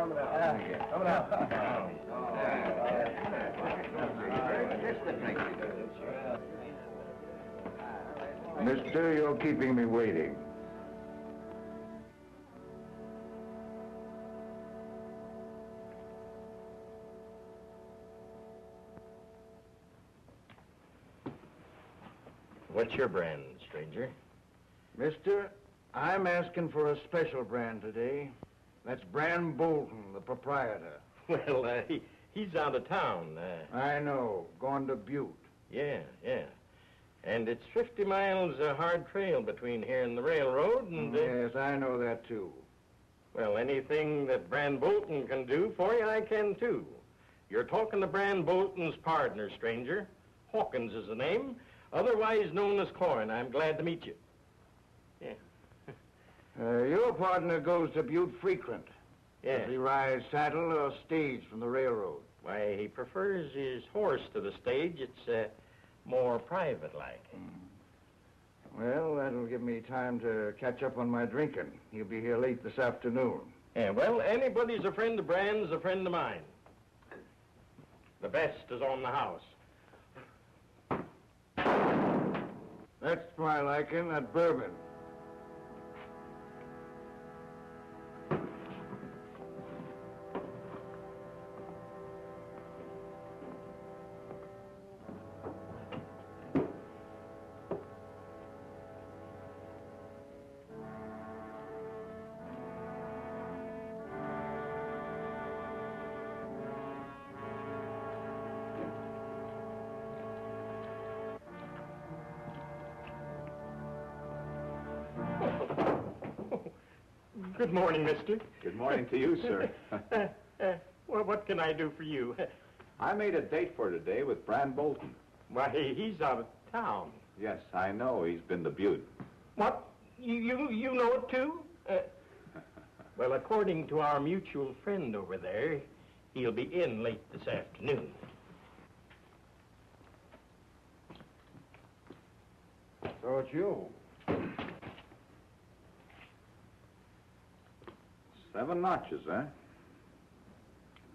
coming out. Coming out. Just the drink. Mister, you're keeping me waiting. What's your brand, stranger? Mister, I'm asking for a special brand today. That's Brand Bolton, the proprietor. Well, he's out of town. I know. Gone to Butte. Yeah. And it's 50 miles a hard trail between here and the railroad, and... Yes, I know that, too. Well, anything that Brand Bolton can do for you, I can, too. You're talking to Brand Bolton's partner, stranger. Hawkins is the name, otherwise known as Corn. I'm glad to meet you. Yeah. Your partner goes to Butte frequent. Yeah. Does he ride saddle or stage from the railroad? Why, he prefers his horse to the stage. It's more private-like. Well, that'll give me time to catch up on my drinking. He'll be here late this afternoon. Yeah, well, anybody's a friend of Brand's a friend of mine. The best is on the house. That's my liking, that bourbon. Good morning, mister. Good morning to you, sir. Well, what can I do for you? I made a date for today with Brand Bolton. Why, he's out of town. Yes, I know. He's been to Butte. What? You know it, too? Well, according to our mutual friend over there, he'll be in late this afternoon. So it's you. 7 notches, eh?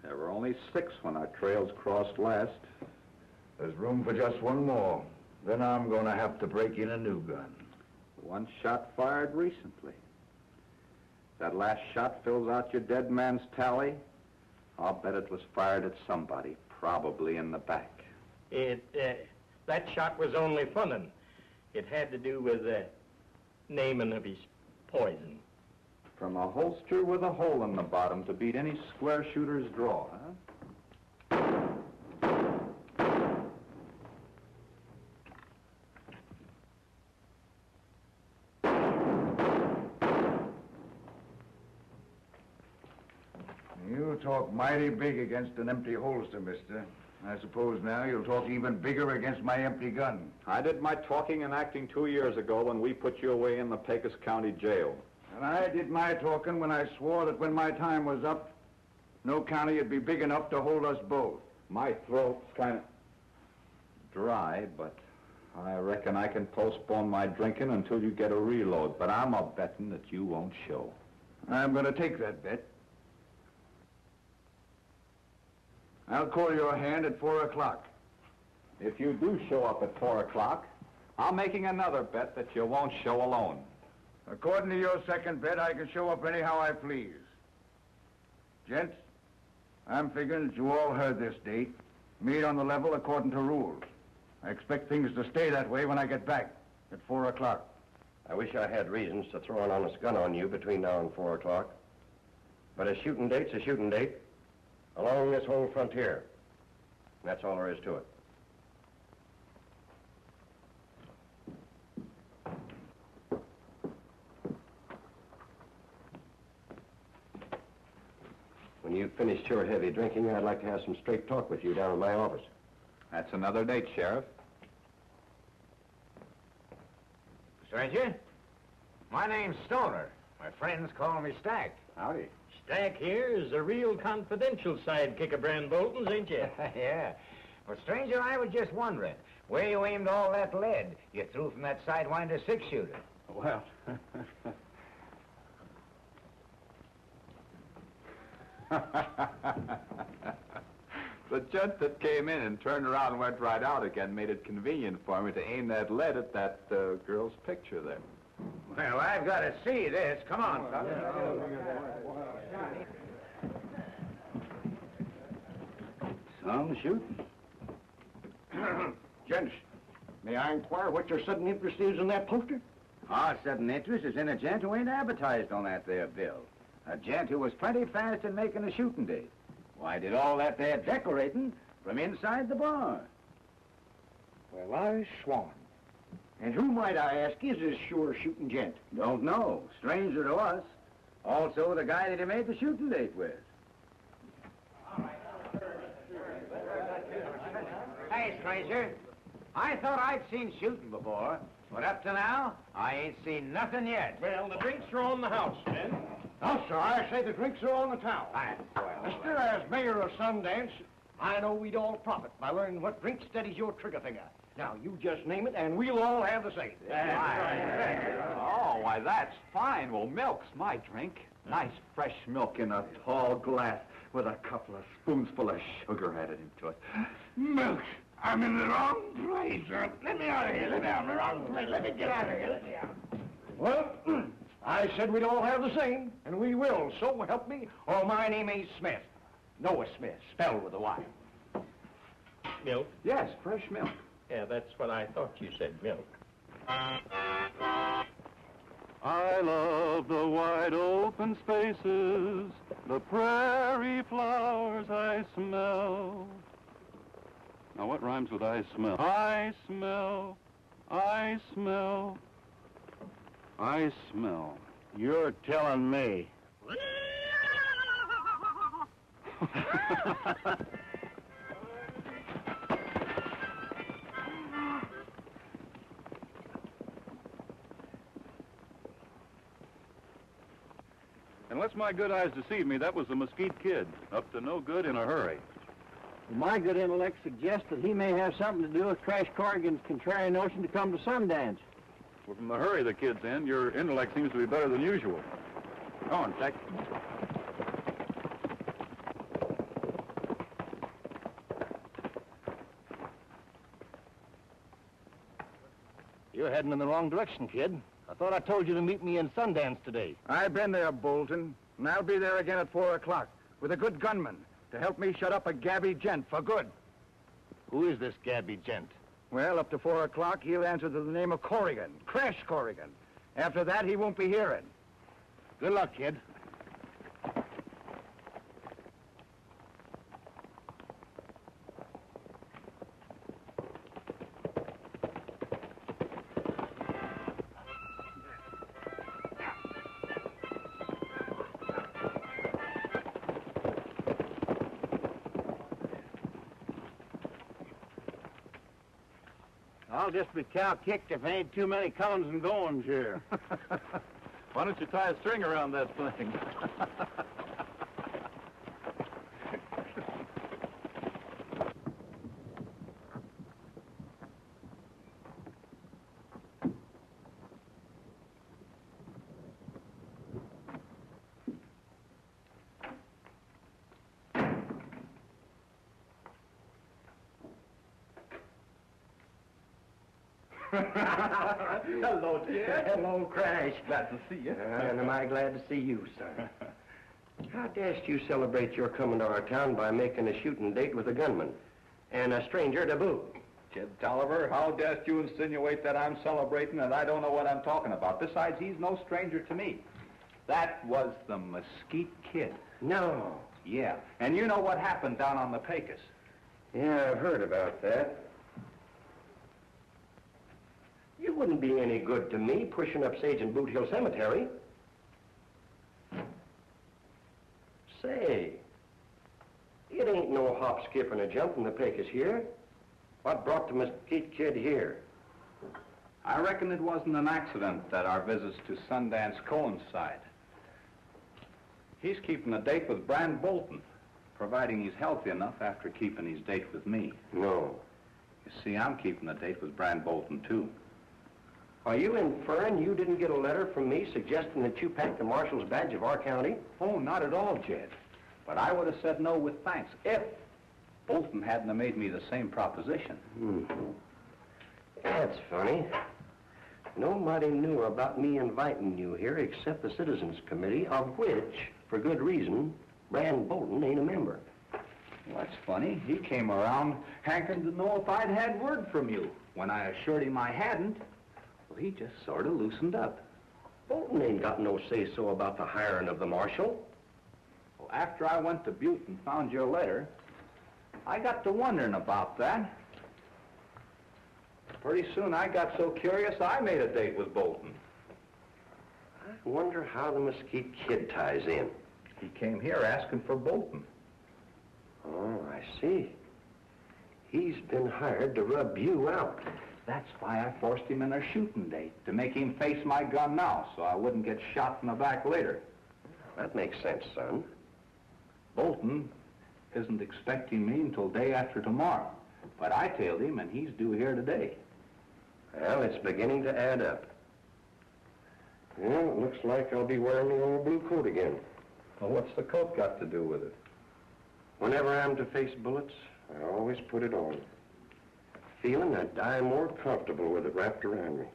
There were only 6 when our trails crossed last. There's room for just one more. Then I'm going to have to break in a new gun. 1 shot fired recently. That last shot fills out your dead man's tally. I'll bet it was fired at somebody, probably in the back. That shot was only funnin'. It had to do with the naming of his poison. From a holster with a hole in the bottom to beat any square shooter's draw, huh? You talk mighty big against an empty holster, mister. I suppose now you'll talk even bigger against my empty gun. I did my talking and acting 2 years ago when we put you away in the Pecos County jail. And I did my talking when I swore that when my time was up, no county would be big enough to hold us both. My throat's kind of dry, but I reckon I can postpone my drinking until you get a reload. But I'm a-betting that you won't show. I'm going to take that bet. I'll call your hand at 4 o'clock. If you do show up at 4 o'clock, I'm making another bet that you won't show alone. According to your second bet, I can show up anyhow I please. Gents, I'm figuring that you all heard this date. Meet on the level according to rules. I expect things to stay that way when I get back at 4 o'clock. I wish I had reasons to throw an honest gun on you between now and 4 o'clock. But a shooting date's a shooting date along this whole frontier. That's all there is to it. When you've finished your heavy drinking, I'd like to have some straight talk with you down in my office. That's another date, Sheriff. Stranger, my name's Stoner. My friends call me Stack. Howdy. Stack here is a real confidential sidekick of Brand Bolton's, ain't you? Yeah. Well, stranger, I was just wondering where you aimed all that lead you threw from that Sidewinder 6-shooter. Well, The gent that came in and turned around and went right out again made it convenient for me to aim that lead at that girl's picture there. Well, I've got to see this. Come on, fellas. Some shooting. Gents, may I inquire what your sudden interest is in that poster? Our sudden interest is in a gent who ain't advertised on that there bill. A gent who was plenty fast in making a shooting date. Why did all that there decorating from inside the bar? Well, I swan. And who, might I ask, is this sure shooting gent? Don't know. Stranger to us. Also the guy that he made the shooting date with. Hey, stranger. I thought I'd seen shooting before, but up to now, I ain't seen nothing yet. Well, the drinks are on the house, men. No, sir, I say the drinks are on the town. That's well. Mister, as mayor of Sundance, I know we'd all profit by learning what drink steadies your trigger finger. Now, you just name it, and we'll all have the same. Oh, why, that's fine. Well, milk's my drink. Nice fresh milk in a tall glass with a couple of spoonsful of sugar added into it. Milk, I'm in the wrong place. Let me out of here. Let me out of the wrong place. Let me get out of here. Let me out. Well, I said we'd all have the same, and we will. So help me, or my name ain't Smith. Noah Smith, spelled with a Y. Milk? Yes, fresh milk. Yeah, that's what I thought you said, milk. I love the wide open spaces, the prairie flowers I smell. Now what rhymes with I smell? I smell, I smell, I smell. You're telling me. Unless my good eyes deceive me, that was the Mesquite Kid, up to no good in a hurry. My good intellect suggests that he may have something to do with Crash Corrigan's contrary notion to come to Sundance. Well, from the hurry the kid's in, your intellect seems to be better than usual. Go on, Jack. You're heading in the wrong direction, kid. I thought I told you to meet me in Sundance today. I've been there, Bolton, and I'll be there again at 4 o'clock with a good gunman to help me shut up a gabby gent for good. Who is this gabby gent? Well, up to 4 o'clock, he'll answer to the name of Corrigan, Crash Corrigan. After that, he won't be hearing. Good luck, kid. I'll just be cow-kicked if there ain't too many comings and goings here. Why don't you tie a string around that thing? Hello, kid. Hello, Crash. Glad to see you. And am I glad to see you, sir. How dashed you celebrate your coming to our town by making a shooting date with a gunman? And a stranger to boot. Kid Tolliver, how dare you insinuate that I'm celebrating and I don't know what I'm talking about? Besides, he's no stranger to me. That was the Mesquite Kid. No. Yeah, and you know what happened down on the Pecos. Yeah, I've heard about that. You wouldn't be any good to me pushing up Sage and Boot Hill Cemetery. Say, it ain't no hop, skip, and a jump from the Pecos here. What brought the Mesquite Kid here? I reckon it wasn't an accident that our visits to Sundance coincide. He's keeping a date with Brand Bolton, providing he's healthy enough after keeping his date with me. No. You see, I'm keeping a date with Brand Bolton, too. Are you inferring you didn't get a letter from me suggesting that you packed the Marshal's badge of our county? Oh, not at all, Jed. But I would have said no with thanks if Bolton hadn't have made me the same proposition. That's funny. Nobody knew about me inviting you here except the Citizens Committee, of which, for good reason, Brand Bolton ain't a member. Well, that's funny. He came around hankering to know if I'd had word from you. When I assured him I hadn't, well, he just sort of loosened up. Bolton ain't got no say-so about the hiring of the Marshal. Well, after I went to Butte and found your letter, I got to wondering about that. Pretty soon I got so curious I made a date with Bolton. I wonder how the Mesquite Kid ties in. He came here asking for Bolton. Oh, I see. He's been hired to rub you out. That's why I forced him in a shooting date, to make him face my gun now so I wouldn't get shot in the back later. That makes sense, son. Bolton isn't expecting me until day after tomorrow, but I tailed him and he's due here today. Well, it's beginning to add up. Well, it looks like I'll be wearing the old blue coat again. Well, what's the coat got to do with it? Whenever I'm to face bullets, I always put it on. Feeling I'd die more comfortable with it wrapped around me.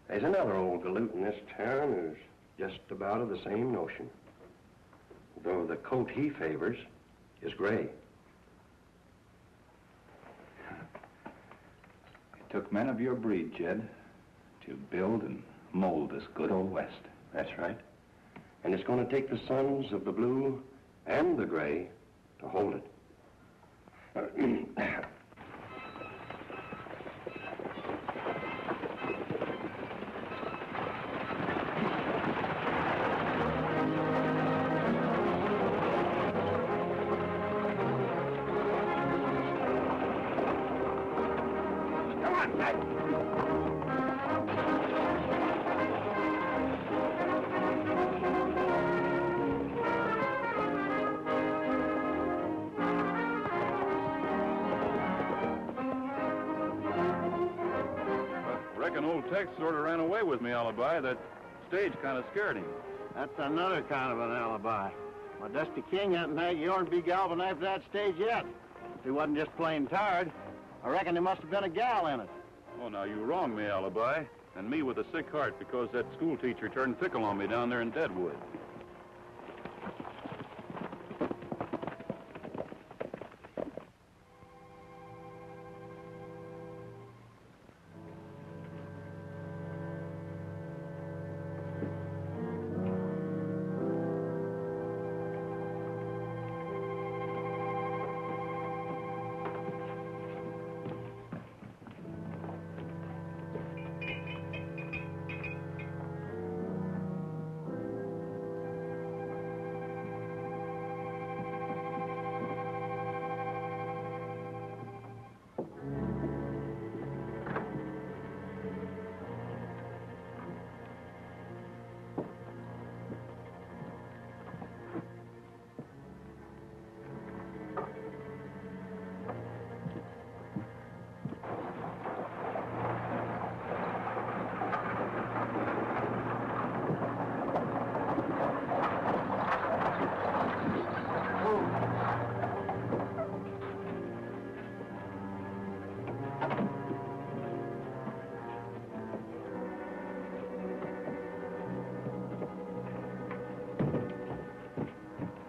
There's another old galoot in this town who's just about of the same notion. Though the coat he favors is gray. It took men of your breed, Jed, to build and mold this good old West. That's right. And it's going to take the sons of the blue and the gray to hold it. Reckon old Tex sort of ran away with me, Alibi. That stage kind of scared him. That's another kind of an alibi. Well, Dusty King hadn't had yarn to be galvin after that stage yet. If he wasn't just plain tired, I reckon there must have been a gal in it. Oh, now you wronged me, Alibi. And me with a sick heart because that school teacher turned fickle on me down there in Deadwood.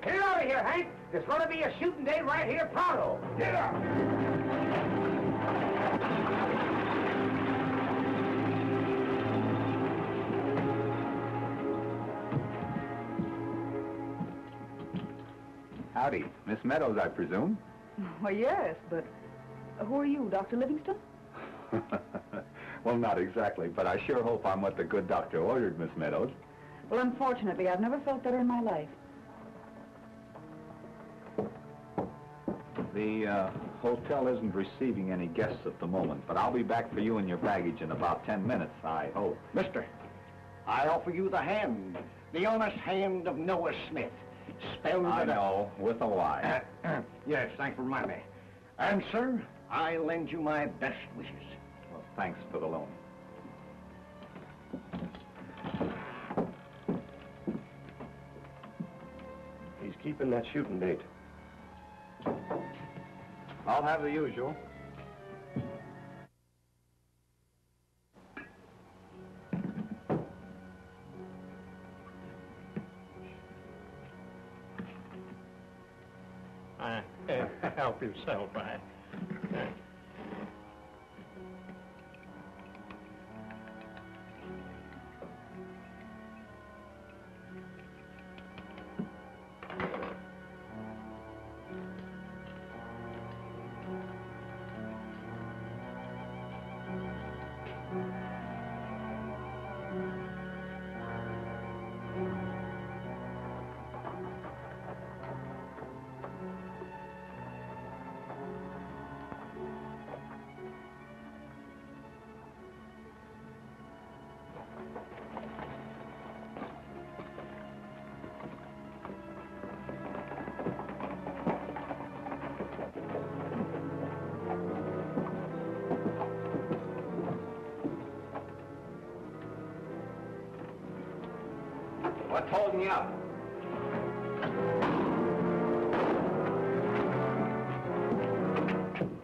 Get out of here, Hank! There's going to be a shooting day right here pronto. Get up! Howdy. Miss Meadows, I presume? Well, yes, but who are you, Dr. Livingston? Well, not exactly, but I sure hope I'm what the good doctor ordered, Miss Meadows. Well, unfortunately, I've never felt better in my life. The hotel isn't receiving any guests at the moment, but I'll be back for you and your baggage in about 10 minutes, I hope. Mister, I offer you the hand, the honest hand of Noah Smith. Spelled I with a- know, with a Y. Yes, thanks for reminding me. And, sir, I lend you my best wishes. Well, thanks for the loan. He's keeping that shooting date? I'll have the usual. Help yourself, What's holding you up?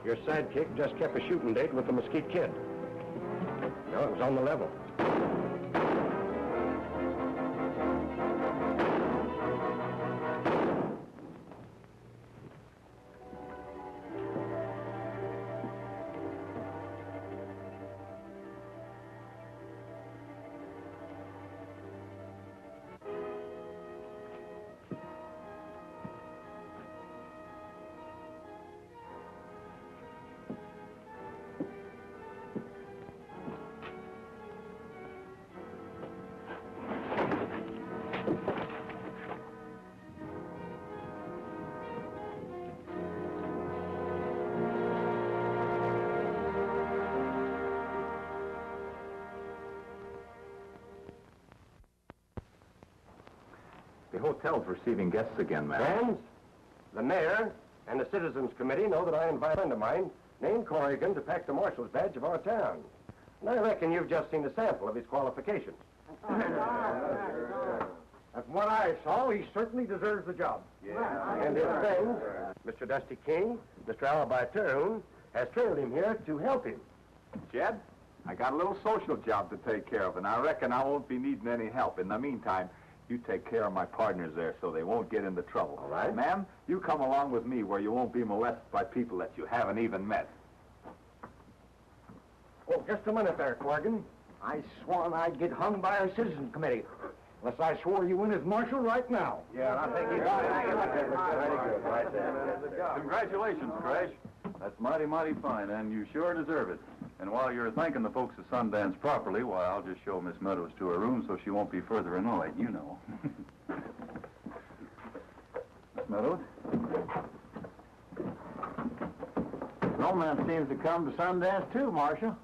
Your sidekick just kept a shooting date with the Mesquite Kid. No, it was on the level. The hotel's receiving guests again, ma'am. Friends, the mayor and the citizens committee know that I invite a friend of mine named Corrigan to pack the marshal's badge of our town. And I reckon you've just seen a sample of his qualifications. From what I saw, he certainly deserves the job. And his friend, Mr. Dusty King, Mr. Alibi Terhune, has trailed him here to help him. Jed, I got a little social job to take care of, and I reckon I won't be needing any help. In the meantime, you take care of my partners there so they won't get into trouble. All right. Ma'am, you come along with me where you won't be molested by people that you haven't even met. Oh, just a minute there, Corrigan. I sworn I'd get hung by our citizen committee. Unless I swore you in as marshal right now. Yeah, I think he's very good right there. Congratulations, Crash. That's mighty, mighty fine, and you sure deserve it. And while you're thanking the folks at Sundance properly, why, I'll just show Miss Meadows to her room so she won't be further annoyed, you know. Miss Meadows? Romance seems to come to Sundance, too, Marshal.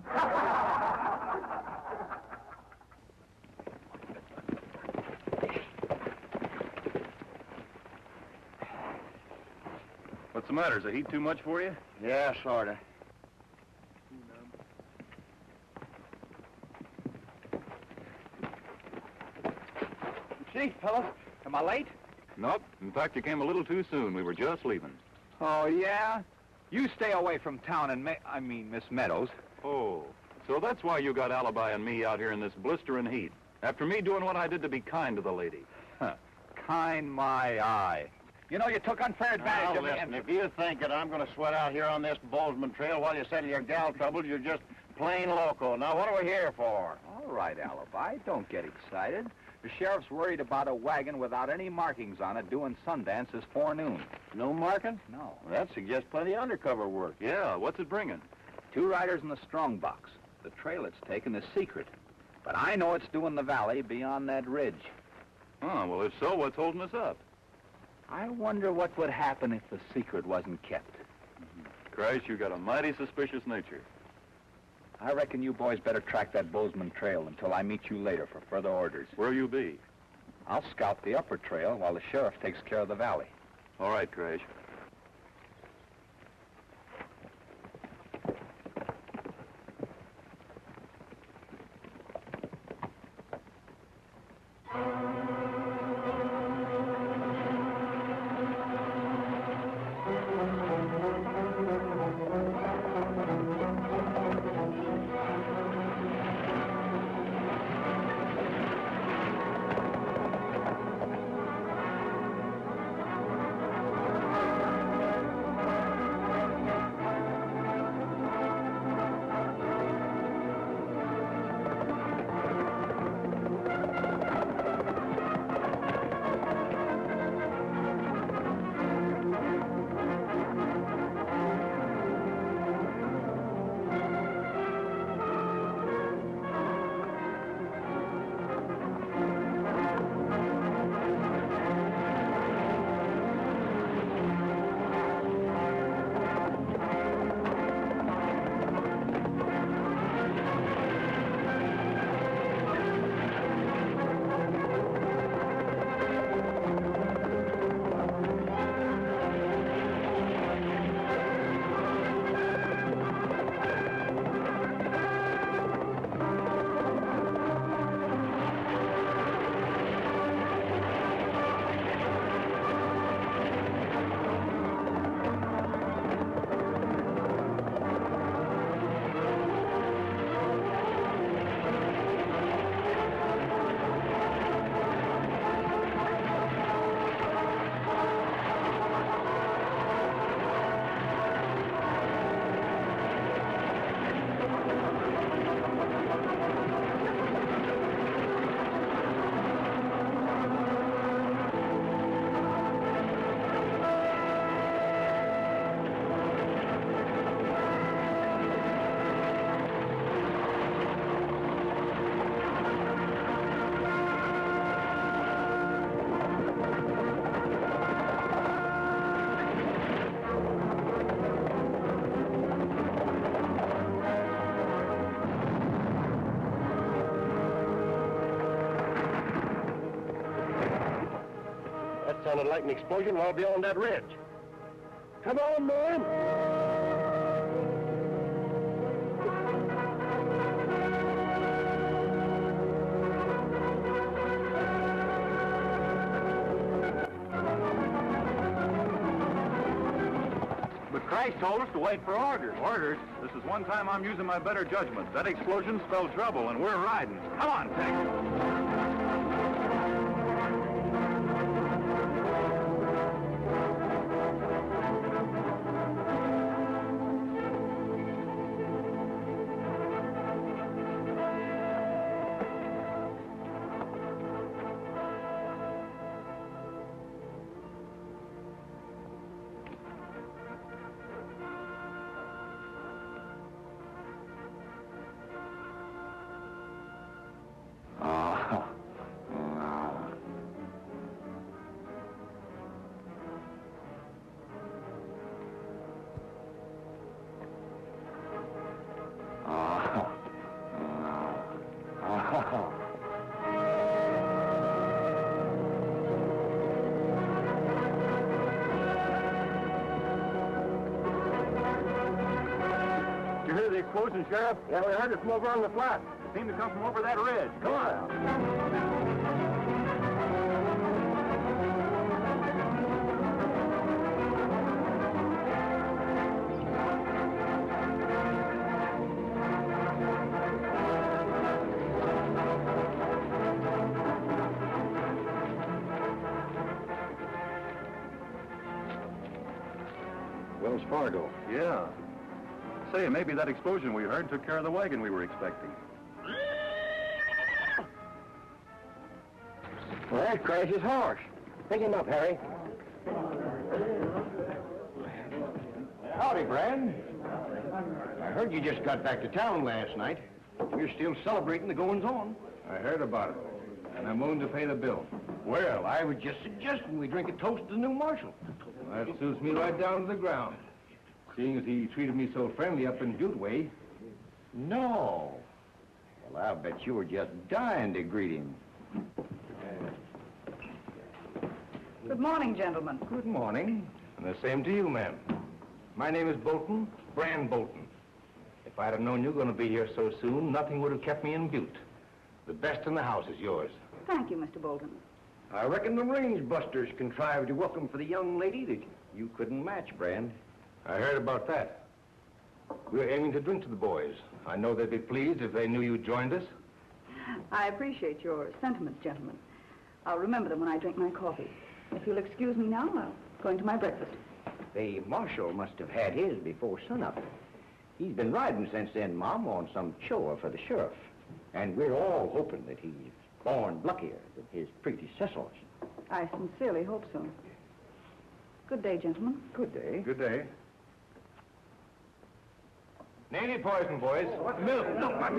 What's the matter? Is the heat too much for you? Yeah, sorta. Gee, fellas, am I late? Nope. In fact, you came a little too soon. We were just leaving. Oh, yeah? You stay away from town and Miss Meadows. Oh, so that's why you got Alibi and me out here in this blistering heat. After me doing what I did to be kind to the lady. Huh. Kind my eye. You know, you took unfair advantage Now, of me. listen, if you think that I'm going to sweat out here on this Bozeman Trail while you settle your gal troubles, you're just plain loco. Now, what are we here for? All right, Alibi, don't get excited. The sheriff's worried about a wagon without any markings on it doing Sundance this forenoon. No marking? No. Well, that suggests plenty of undercover work. Yeah, what's it bringing? 2 riders in the strong box. The trail it's taken is secret. But I know it's doing the valley beyond that ridge. Oh, well, if so, what's holding us up? I wonder what would happen if the secret wasn't kept. Christ, you got a mighty suspicious nature. I reckon you boys better track that Bozeman trail until I meet you later for further orders. Where'll you be? I'll scout the upper trail while the sheriff takes care of the valley. All right, Crash. sounded like an explosion while beyond that ridge. Come on, man! But Christ told us to wait for orders. Orders? This is one time I'm using my better judgment. That explosion spelled trouble, and we're riding. Come on, Tex. Did you hear the explosion, Sheriff? Yeah, we heard it from over on the flat. It seemed to come from over that ridge. Come on. Wells Fargo. Yeah. Say, maybe that explosion we heard took care of the wagon we were expecting. Well, that crash is harsh. Pick him up, Harry. Howdy, Brad. I heard you just got back to town last night. You're still celebrating the goings-on. I heard about it, and I'm willing to pay the bill. Well, I was just suggesting we drink a toast to the new Marshal. That suits me right down to the ground. Seeing as he treated me so friendly up in Butte way. No. Well, I bet you were just dying to greet him. Good morning, gentlemen. Good morning. And the same to you, ma'am. My name is Bolton, Bran Bolton. If I'd have known you were going to be here so soon, nothing would have kept me in Butte. The best in the house is yours. Thank you, Mr. Bolton. I reckon the range busters contrived a welcome for the young lady that you couldn't match, Brand. I heard about that. We're aiming to drink to the boys. I know they'd be pleased if they knew you joined us. I appreciate your sentiments, gentlemen. I'll remember them when I drink my coffee. If you'll excuse me now, I'll go into my breakfast. The Marshal must have had his before sunup. He's been riding since then, Mom, on some chore for the sheriff. And we're all hoping that he's born luckier than his predecessors. I sincerely hope so. Good day, gentlemen. Good day. Good day. Nanny poison, boys. What milk? No, my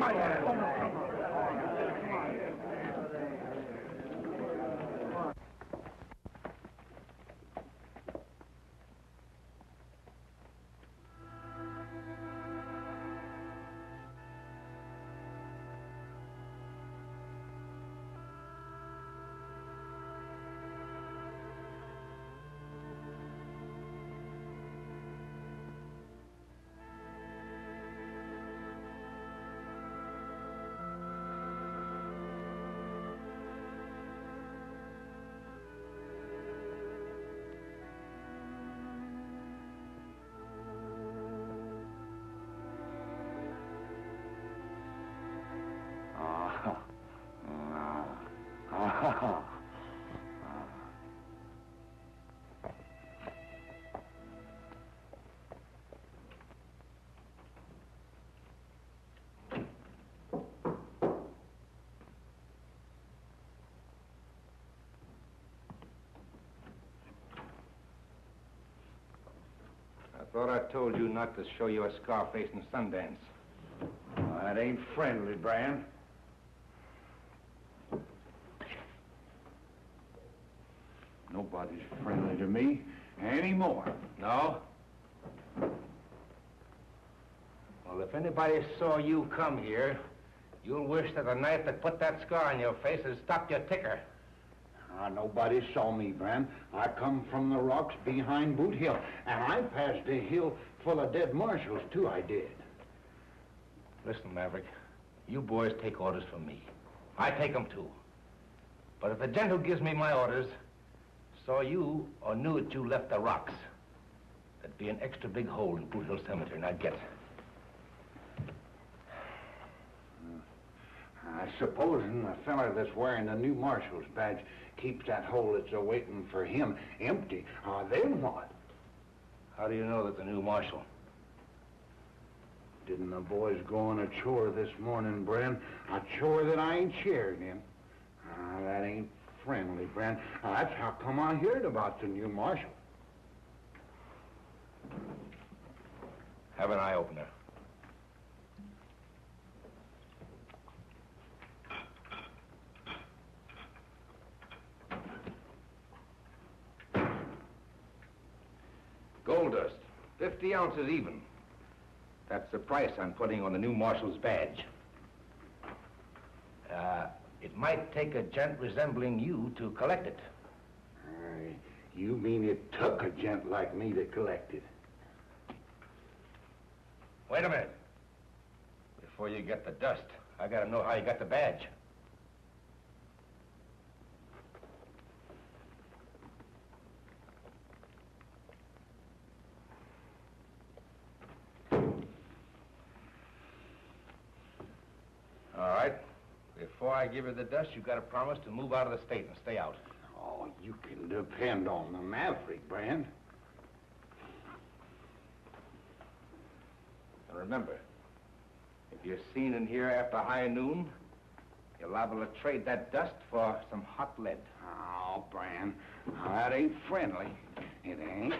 I thought I told you not to show your scar face in Sundance. That ain't friendly, Bran. Nobody's friendly to me anymore. No? Well, if anybody saw you come here, you'll wish that the knife that put that scar on your face had stopped your ticker. Nobody saw me, Brand. I come from the rocks behind Boot Hill, and I passed a hill full of dead marshals, too, I did. Listen, Maverick, you boys take orders from me. I take them, too. But if the gent who gives me my orders saw you or knew that you left the rocks, there'd be an extra big hole in Boot Hill Cemetery, and I'd get it. I suppose the fella that's wearing the new marshal's badge keeps that hole that's awaiting for him empty. Then what? How do you know that the new marshal? Didn't the boys go on a chore this morning, Bren? A chore that I ain't shared in. That ain't friendly, Bren. That's how come I heard about the new marshal. Have an eye-opener. Gold dust, 50 ounces even. That's the price I'm putting on the new marshal's badge. It might take a gent resembling you to collect it. You mean it took a gent like me to collect it? Wait a minute. Before you get the dust, I gotta know how you got the badge. All right. Before I give you the dust, you've got to promise to move out of the state and stay out. Oh, you can depend on the Maverick, Brand. And remember, if you're seen in here after high noon, you're liable to trade that dust for some hot lead. Oh, Brand, that ain't friendly. It ain't.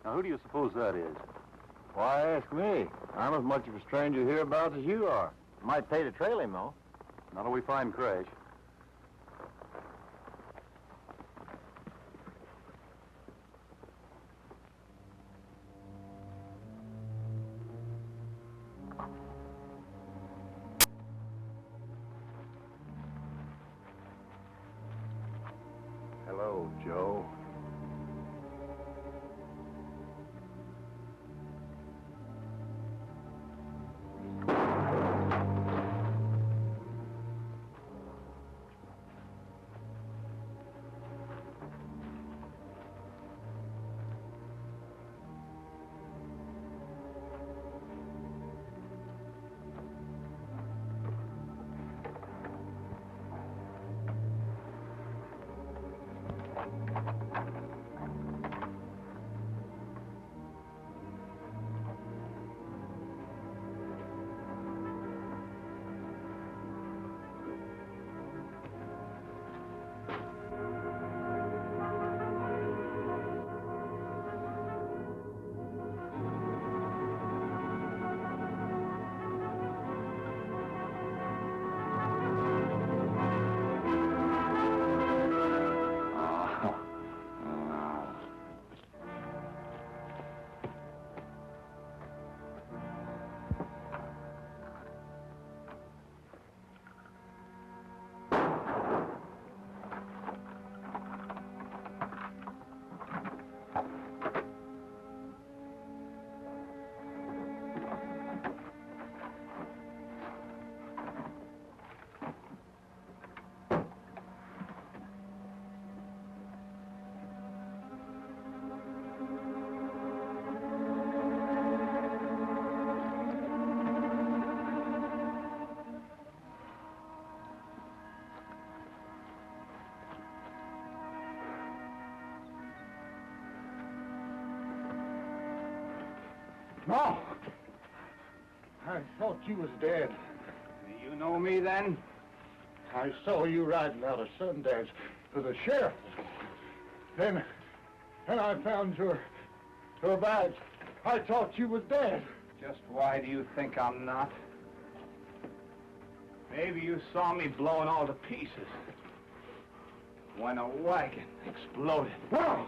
Now, who do you suppose that is? Why ask me? I'm as much of a stranger hereabouts as you are. Might pay to trail him, though. Not till we find Crash. Hello, Joe. No! I thought you was dead. You know me then? I saw you riding out of Sundance to the sheriff. Then I found your badge. I thought you was dead. Just why do you think I'm not? Maybe you saw me blowing all to pieces. when a wagon exploded. Whoa!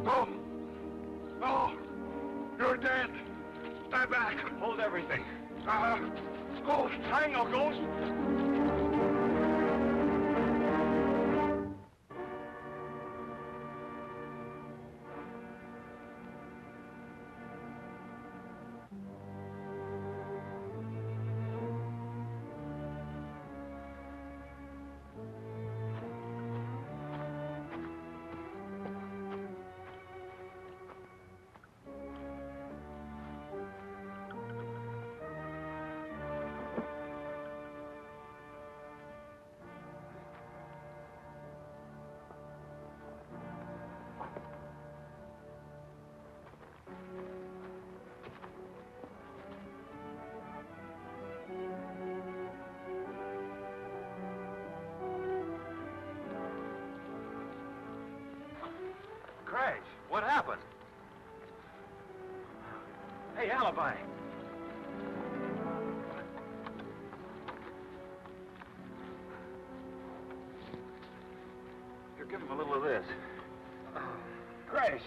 Oh! Oh! You're dead! Stay back! Hold everything. Ghost! Hang a ghost! Crash, what happened? Hey, Alibi. Here, give him a little of this. Crash.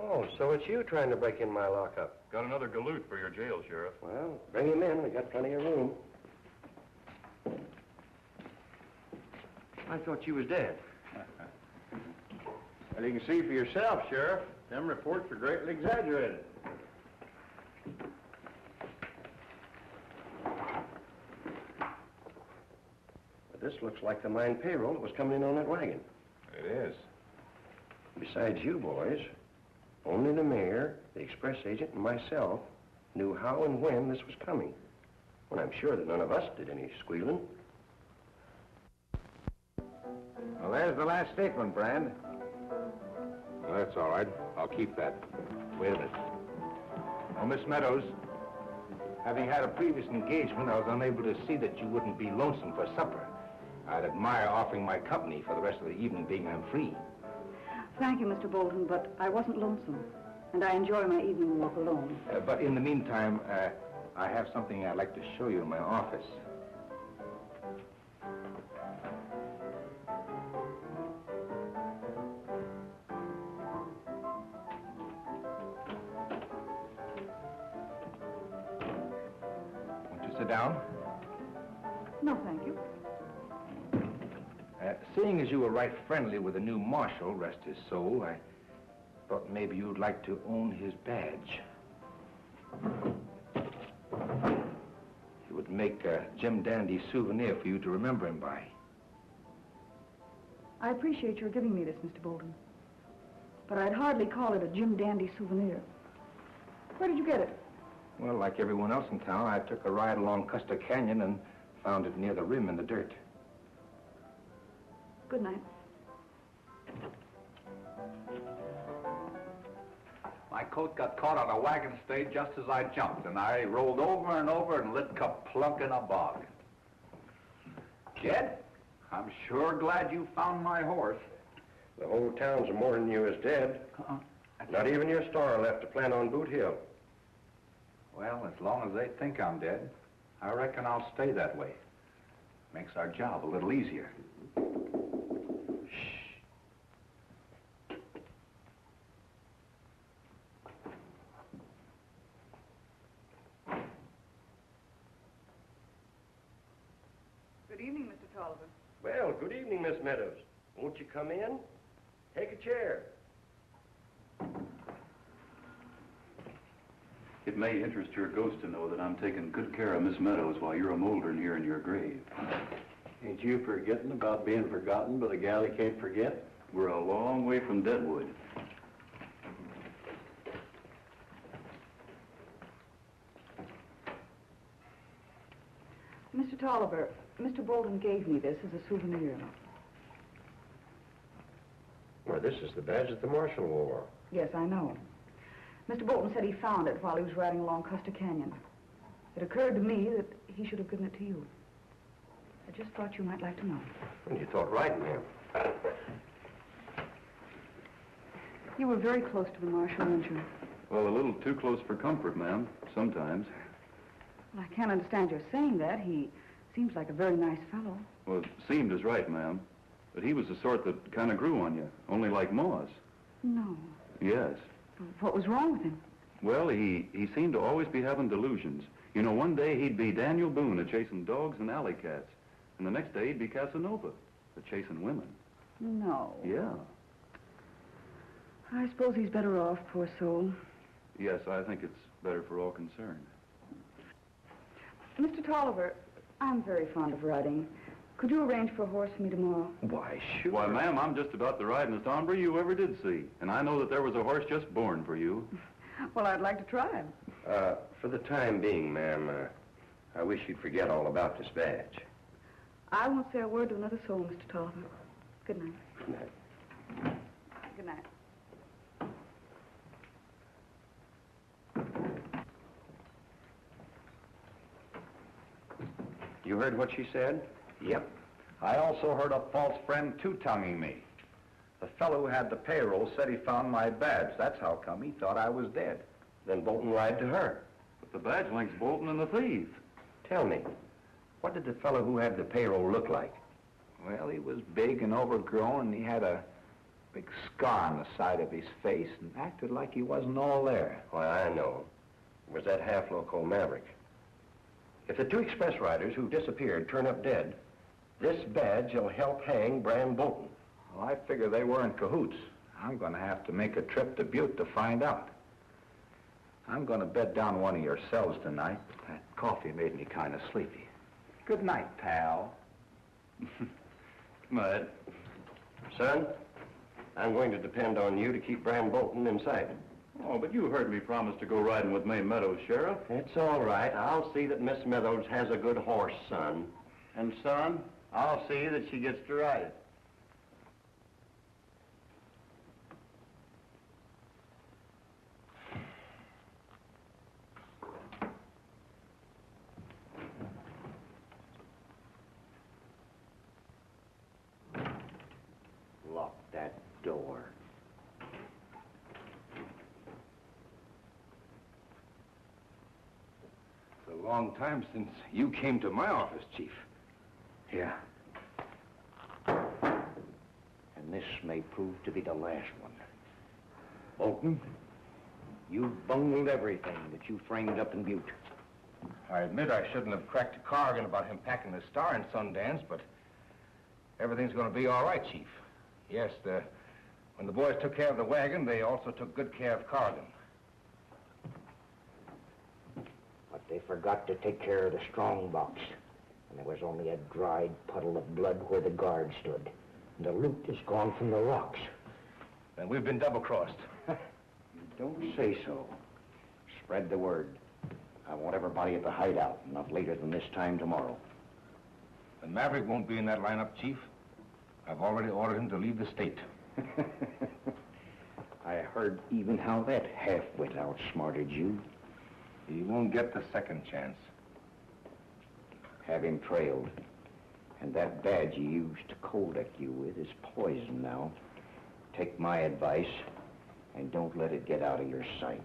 Oh, so it's you trying to break in my lockup. Got another galoot for your jail, Sheriff. Well, bring him in. We got plenty of room. I thought you was dead. Well, you can see for yourself, Sheriff. Them reports are greatly exaggerated. But this looks like the mine payroll that was coming in on that wagon. It is. Besides you boys, only the mayor, the express agent, and myself knew how and when this was coming. Well, I'm sure that none of us did any squealing. Well, there's the last statement, Brand. Well, that's all right. I'll keep that. Wait a minute. Well, Miss Meadows, having had a previous engagement, I was unable to see that you wouldn't be lonesome for supper. I'd admire offering my company for the rest of the evening, being I'm free. Thank you, Mr. Bolton, but I wasn't lonesome. And I enjoy my evening walk alone. But in the meantime, I have something I'd like to show you in my office. Won't you sit down? No, thank you. Seeing as you were right friendly with the new Marshal, rest his soul, I thought maybe you'd like to own his badge. It would make a Jim Dandy souvenir for you to remember him by. I appreciate your giving me this, Mr. Bolton. But I'd hardly call it a Jim Dandy souvenir. Where did you get it? Well, like everyone else in town, I took a ride along Custer Canyon and found it near the rim in the dirt. Good night. My coat got caught on a wagon stay just as I jumped, and I rolled over and over and lit kaplunk in a bog. Jed, I'm sure glad you found my horse. The whole town's mourning you as dead. Not even your star left to plant on Boot Hill. Well, as long as they think I'm dead, I reckon I'll stay that way. Makes our job a little easier. Good evening, Mr. Tolliver. Well, good evening, Miss Meadows. Won't you come in? Take a chair. It may interest your ghost to know that I'm taking good care of Miss Meadows while you're a moldering here in your grave. Ain't you forgetting about being forgotten by the gal you can't forget? We're a long way from Deadwood. Mr. Tolliver, Mr. Bolton gave me this as a souvenir. Well, this is the badge that the Marshal wore. Yes, I know. Mr. Bolton said he found it while he was riding along Custer Canyon. It occurred to me that he should have given it to you. I just thought you might like to know. Well, you thought right, ma'am. You were very close to the Marshal, weren't you? Well, a little too close for comfort, ma'am, sometimes. Well, I can't understand your saying that. He seems like a very nice fellow. Well, seemed is right, ma'am. But he was the sort that kind of grew on you, only like moss. No. Yes. What was wrong with him? Well, he seemed to always be having delusions. You know, one day he'd be Daniel Boone a-chasing dogs and alley cats. And the next day he'd be Casanova a-chasing women. No. Yeah. I suppose he's better off, poor soul. Yes, I think it's better for all concerned. Mr. Tolliver, I'm very fond of riding. Could you arrange for a horse for me tomorrow? Why, sure. Why, ma'am, I'm just about the ridingest hombre you ever did see. And I know that there was a horse just born for you. Well, I'd like to try him. For the time being, ma'am, I wish you'd forget all about this badge. I won't say a word to another soul, Mr. Tolliver. Good night. Good night. Good night. You heard what she said? Yep. I also heard a false friend two-tonguing me. The fellow who had the payroll said he found my badge. That's how come he thought I was dead. Then Bolton lied to her. But the badge links Bolton and the thief. Tell me, what did the fellow who had the payroll look like? Well, he was big and overgrown, and he had a big scar on the side of his face and acted like he wasn't all there. Why, I know. It was that half-loco Maverick. If the two express riders who disappeared turn up dead, this badge will help hang Bram Bolton. Well, I figure they were in cahoots. I'm going to have to make a trip to Butte to find out. I'm going to bed down one of your cells tonight. That coffee made me kind of sleepy. Good night, pal. Mud. Son, I'm going to depend on you to keep Bram Bolton in sight. Oh, but you heard me promise to go riding with May Meadows, Sheriff. It's all right. I'll see that Miss Meadows has a good horse, son. And son, I'll see that she gets to ride it. Lock that door. It's a long time since you came to my office, Chief. Yeah. And this may prove to be the last one. Bolton, you bungled everything that you framed up in Butte. I admit I shouldn't have cracked to Corrigan about him packing the Star in Sundance, but everything's going to be all right, Chief. Yes, when the boys took care of the wagon, they also took good care of Corrigan. But they forgot to take care of the strong box. And there was only a dried puddle of blood where the guard stood. And the loot is gone from the rocks. And we've been double-crossed. You don't say so. Spread the word. I want everybody at the hideout, not later than this time tomorrow. And Maverick won't be in that lineup, Chief. I've already ordered him to leave the state. I heard even how that half-wit outsmarted you. He won't get the second chance. Have him trailed. And that badge you used to cold-deck you with is poison now. Take my advice and don't let it get out of your sight.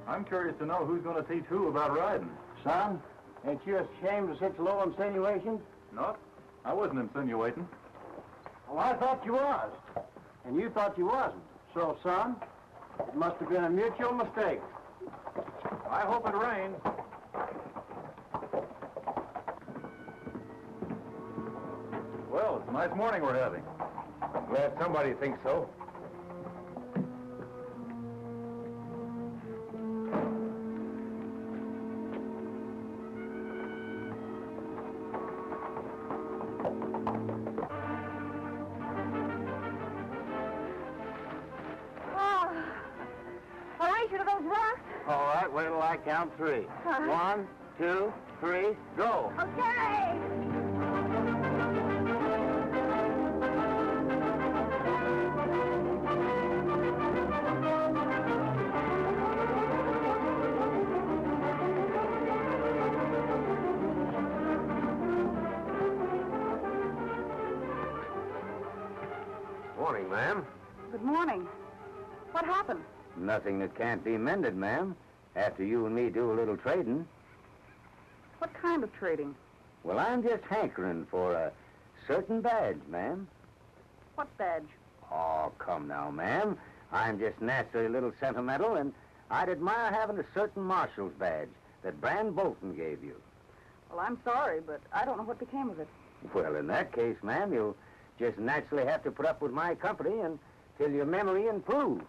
I'm curious to know who's going to teach who about riding. Son, ain't you ashamed of such low insinuations? Not? I wasn't insinuating. Well, I thought you was. And you thought you wasn't. So, son, it must have been a mutual mistake. I hope it rains. Well, it's a nice morning we're having. I'm glad somebody thinks so. All right, wait till I count 3. 1, 2, 3, go. Okay. Morning, ma'am. Good morning. What happened? Nothing that can't be mended, ma'am. After you and me do a little trading. What kind of trading? Well, I'm just hankering for a certain badge, ma'am. What badge? Oh, come now, ma'am. I'm just naturally a little sentimental, and I'd admire having a certain Marshal's badge that Brand Bolton gave you. Well, I'm sorry, but I don't know what became of it. Well, in that case, ma'am, you'll just naturally have to put up with my company until your memory improves.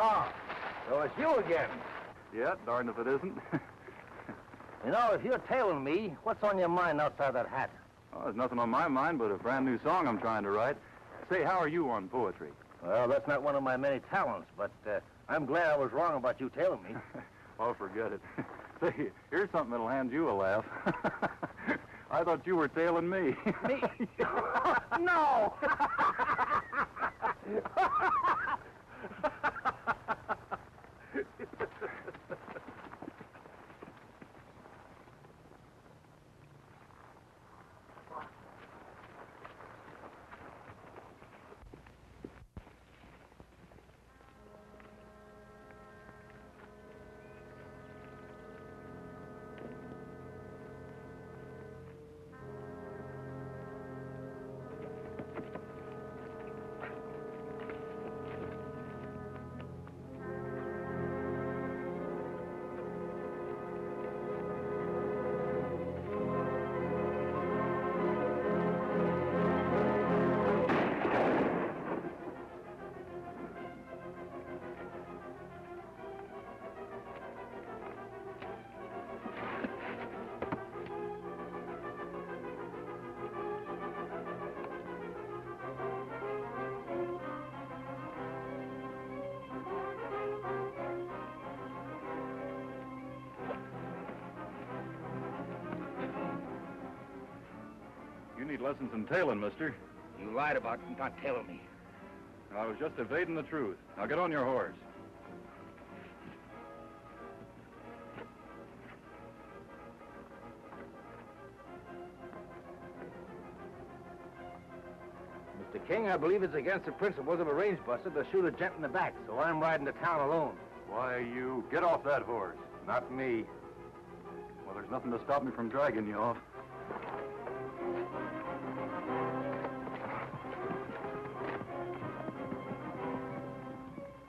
Oh, so it's you again. Yeah, darned if it isn't. You know, if you're tailing me, what's on your mind outside that hat? Oh, there's nothing on my mind but a brand new song I'm trying to write. Say, how are you on poetry? Well, that's not one of my many talents, but I'm glad I was wrong about you tailing me. Oh, forget it. Say, here's something that'll hand you a laugh. I thought you were tailing me. Me? No! You need lessons in tailing, mister. You lied about not tailing me. I was just evading the truth. Now get on your horse. Mr. King, I believe it's against the principles of a range buster to shoot a gent in the back, so I'm riding to town alone. Why, you get off that horse. Not me. Well, there's nothing to stop me from dragging you off.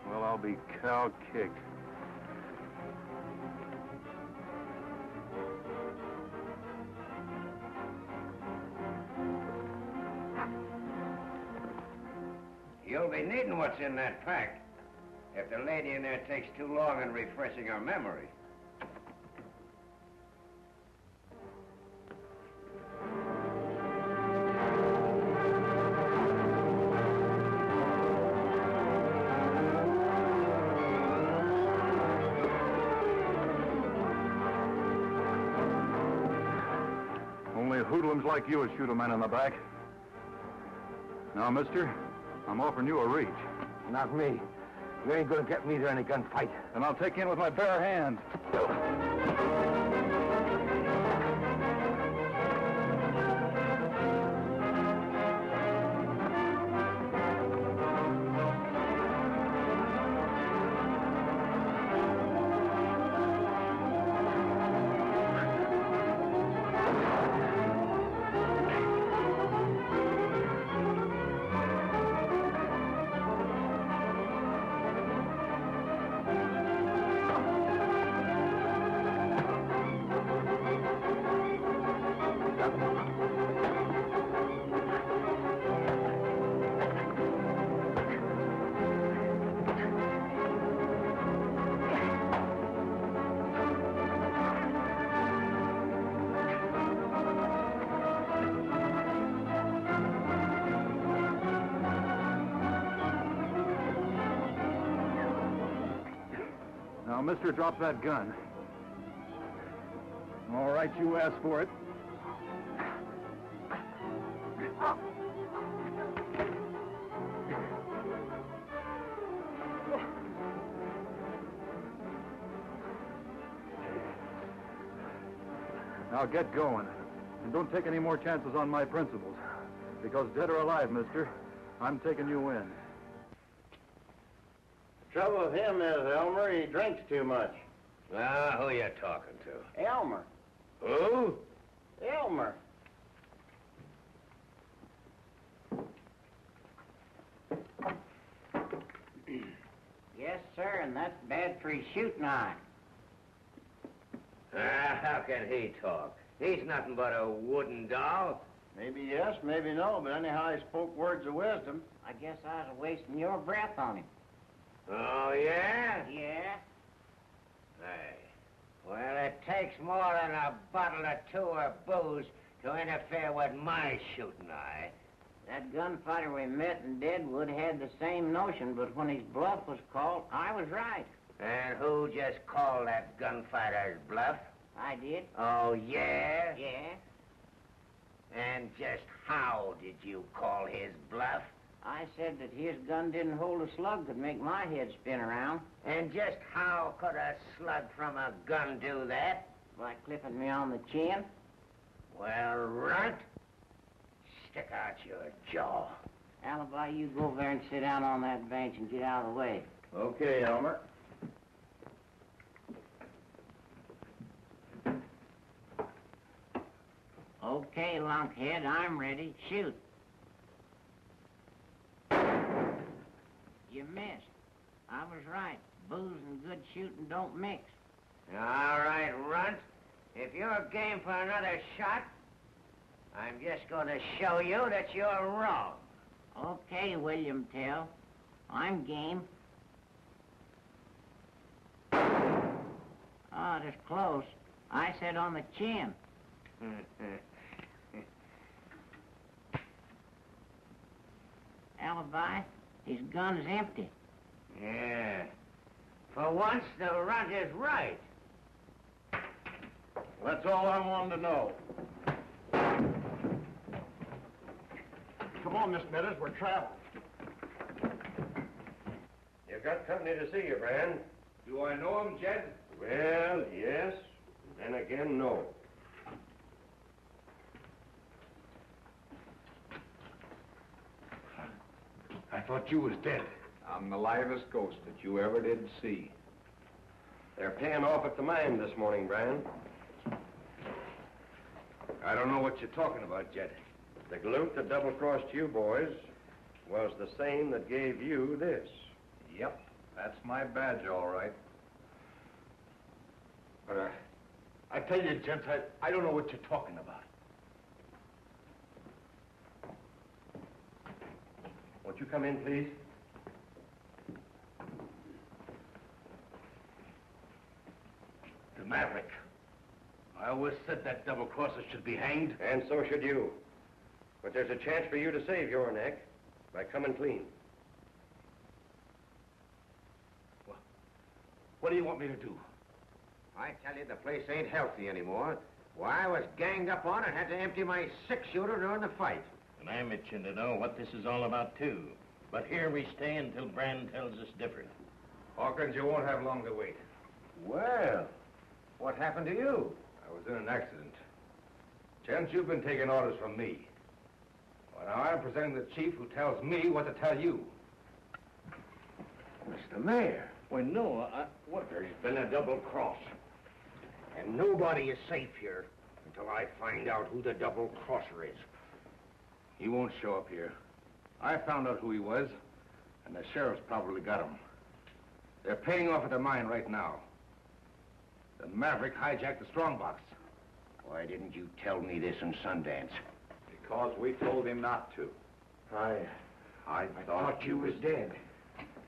Well, I'll be cow-kicked. You'll be needing what's in that pack if the lady in there takes too long in refreshing her memory. Only hoodlums like you would shoot a man in the back. Now, mister, I'm offering you a reach. Not me. You ain't gonna get me to any gunfight. And I'll take you in with my bare hands. Now, mister, drop that gun. All right, you asked for it. Now get going. And don't take any more chances on my principles. Because dead or alive, mister, I'm taking you in. Trouble with him is, Elmer, he drinks too much. Ah, who you talking to? Elmer. Who? Elmer. Yes, sir, and that's bad for his shooting eye. Ah, how can he talk? He's nothing but a wooden doll. Maybe yes, maybe no, but anyhow he spoke words of wisdom. I guess I was wasting your breath on him. Oh, yeah? Yeah? Hey. Well, it takes more than a bottle or two of booze to interfere with my shooting eye. That gunfighter we met in Deadwood had the same notion, but when his bluff was called, I was right. And who just called that gunfighter's bluff? I did. Oh, yeah? Yeah? And just how did you call his bluff? I said that his gun didn't hold a slug that make my head spin around. And just how could a slug from a gun do that? By clipping me on the chin. Well, Runt, stick out your jaw. Alibi, you go over there and sit down on that bench and get out of the way. Okay, Elmer. Okay, lunkhead, I'm ready. Shoot. You missed. I was right. Booze and good shooting don't mix. All right, Runt. If you're game for another shot, I'm just going to show you that you're wrong. Okay, William Tell. I'm game. Oh, it is close. I said on the chin. Alibi, his gun's empty. Yeah. For once, the Runt is right. That's all I wanted to know. Come on, Miss Meadows, we're traveling. You've got company to see you, Brand. Do I know him, Jed? Well, yes. Then again, no. I thought you was dead. I'm the livest ghost that you ever did see. They're paying off at the mine this morning, Brand. I don't know what you're talking about, Jed. The galoot that double-crossed you boys was the same that gave you this. Yep, that's my badge, all right. But I tell you, gents, I don't know what you're talking about. Won't you come in, please? The Maverick. I always said that double-crosser should be hanged. And so should you. But there's a chance for you to save your neck by coming clean. What do you want me to do? I tell you, the place ain't healthy anymore. Why, I was ganged up on and had to empty my six-shooter during the fight. And I'm itching to know what this is all about, too. But here we stay until Brand tells us different. Hawkins, you won't have long to wait. Well, what happened to you? I was in an accident. Gents, you've been taking orders from me. Well, now I'm presenting the chief who tells me what to tell you. Mr. Mayor. Well, no, There's been a double cross. And nobody is safe here until I find out who the double crosser is. He won't show up here. I found out who he was, and the sheriff's probably got him. They're paying off at the mine right now. The Maverick hijacked the strongbox. Why didn't you tell me this in Sundance? Because we told him not to. I thought you was dead.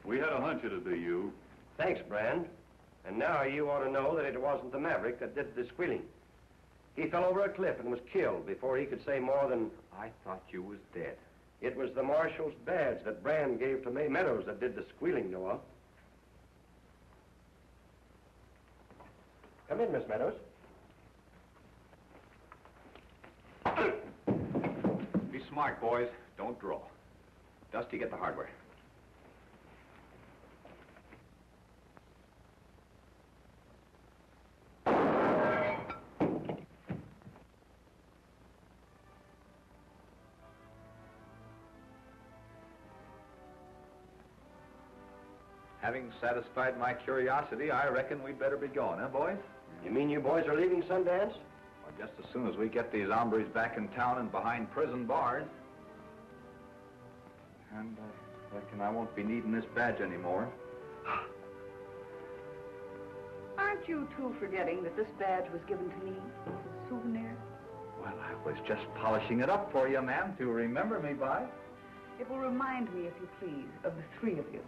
We had a hunch it'd be you. Thanks, Brand. And now you ought to know that it wasn't the Maverick that did the squealing. He fell over a cliff and was killed before he could say more than... I thought you was dead. It was the Marshal's badge that Brand gave to May Meadows that did the squealing, Noah. Come in, Miss Meadows. Be smart, boys. Don't draw. Dusty, get the hardware. Having satisfied my curiosity, I reckon we'd better be going, huh, boys? You mean you boys are leaving Sundance? Well, just as soon as we get these hombres back in town and behind prison bars. And I reckon I won't be needing this badge anymore. Aren't you two forgetting that this badge was given to me as a souvenir? Well, I was just polishing it up for you, ma'am, to remember me by. It will remind me, if you please, of the three of you.